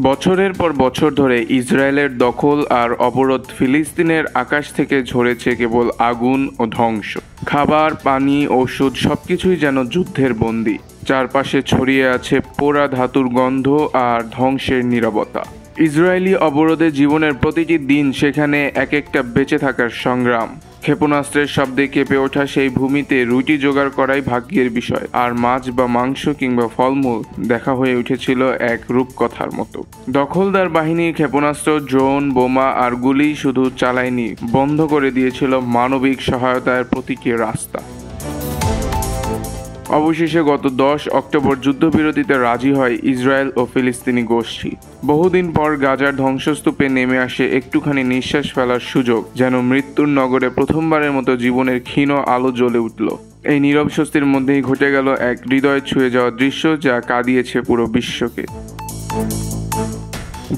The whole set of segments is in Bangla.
বছরের পর বছর ধরে ইসরায়েলের দখল আর অবরোধ ফিলিস্তিনের আকাশ থেকে ঝরেছে কেবল আগুন ও ধ্বংস। খাবার, পানি, ওষুধ সবকিছুই যেন যুদ্ধের বন্দী। চারপাশে ছড়িয়ে আছে পোড়া ধাতুর গন্ধ আর ধ্বংসের নীরবতা। ইসরায়েলি অবরোধে জীবনের প্রতিটি দিন সেখানে এক একটা বেঁচে থাকার সংগ্রাম। ক্ষেপণাস্ত্রের শব্দে কেঁপে ওঠা সেই ভূমিতে রুটি জোগাড় করাই ভাগ্যের বিষয়, আর মাছ বা মাংস কিংবা ফলমূল দেখা হয়ে উঠেছিল এক রূপকথার মতো। দখলদার বাহিনীর ক্ষেপণাস্ত্র, ড্রোন, বোমা আর গুলি শুধু চালায়নি, বন্ধ করে দিয়েছিল মানবিক সহায়তার প্রতীকী রাস্তা। অবশেষে গত 10 অক্টোবর যুদ্ধবিরতিতে রাজি হয় ইসরায়েল ও ফিলিস্তিনি গোষ্ঠী। বহুদিন পর গাজার ধ্বংসস্তূপে নেমে আসে একটুখানি নিঃশ্বাস ফেলার সুযোগ, যেন মৃত্যুর নগরে প্রথমবারের মতো জীবনের ক্ষীণ আলো জ্বলে উঠল। এই নীরব স্বস্তির মধ্যেই ঘটে গেল এক হৃদয় ছুঁয়ে যাওয়া দৃশ্য যা কাঁদিয়েছে পুরো বিশ্বকে।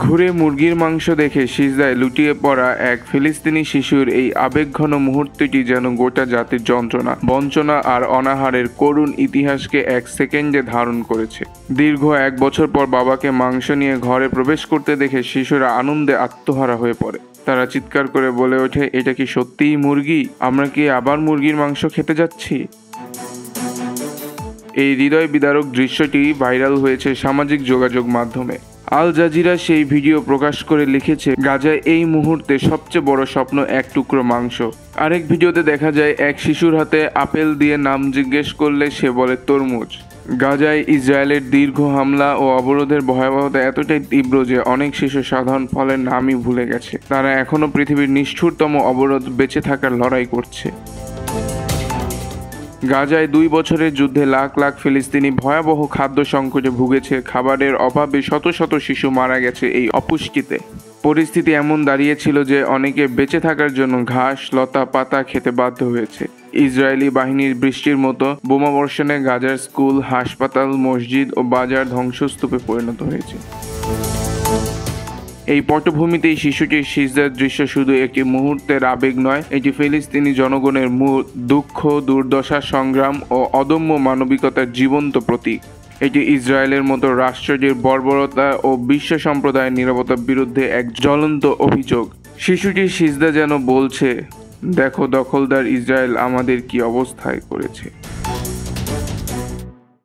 ঘুরে মুরগির মাংস দেখে সিজদায় লুটিয়ে পড়া এক ফিলিস্তিনি শিশুর এই আবেগঘন মুহূর্তটি যেন গোটা জাতির যন্ত্রণা, বঞ্চনা আর অনাহারের করুণ ইতিহাসকে এক সেকেন্ডে ধারণ করেছে। দীর্ঘ 1 বছর পর বাবাকে মাংস নিয়ে ঘরে প্রবেশ করতে দেখে শিশুরা আনন্দে আত্মহারা হয়ে পড়ে। তারা চিৎকার করে বলে ওঠে, এটা কি সত্যিই মুরগি? আমরা কি আবার মুরগির মাংস খেতে যাচ্ছি? এই হৃদয় বিদারক দৃশ্যটি ভাইরাল হয়েছে সামাজিক যোগাযোগ মাধ্যমে। আল জাজিরা সেই ভিডিও প্রকাশ করে লিখেছে, গাজায় এই মুহূর্তে সবচেয়ে বড় স্বপ্ন এক টুকরো মাংস। আরেক ভিডিওতে দেখা যায় এক শিশুর হাতে আপেল দিয়ে নাম জিজ্ঞেস করলে সে বলে তরমুজ। গাজায় ইসরায়েলের দীর্ঘ হামলা ও অবরোধের ভয়াবহতা এতটাই তীব্র যে অনেক শিশু সাধারণ ফলের নামই ভুলে গেছে। তারা এখনও পৃথিবীর নিষ্ঠুরতম অবরোধ বেঁচে থাকার লড়াই করছে। গাজায় 2 বছরের যুদ্ধে লাখ লাখ ফিলিস্তিনি ভয়াবহ খাদ্য সংকটে ভুগেছে। খাবারের অভাবে শত শত শিশু মারা গেছে এই অপুষ্টিতে। পরিস্থিতি এমন দাঁড়িয়েছিল যে অনেকে বেঁচে থাকার জন্য ঘাস, লতা পাতা খেতে বাধ্য হয়েছে। ইসরায়েলি বাহিনীর বৃষ্টির মতো বোমাবর্ষণে গাজার স্কুল, হাসপাতাল, মসজিদ ও বাজার ধ্বংসস্তূপে পরিণত হয়েছে। এই পটভূমিতেই শিশুটির সিজদার দৃশ্য শুধু একটি মুহূর্তের আবেগ নয়, এটি ফিলিস্তিনি জনগণের দুঃখ, দুর্দশা, সংগ্রাম ও অদম্য মানবিকতার জীবন্ত প্রতীক। এটি ইসরায়েলের মতো রাষ্ট্রটির বর্বরতা ও বিশ্ব সম্প্রদায়ের নীরবতার বিরুদ্ধে এক জ্বলন্ত অভিযোগ। শিশুটির সিজদা যেন বলছে, দেখো দখলদার ইসরায়েল আমাদের কি অবস্থায় করেছে।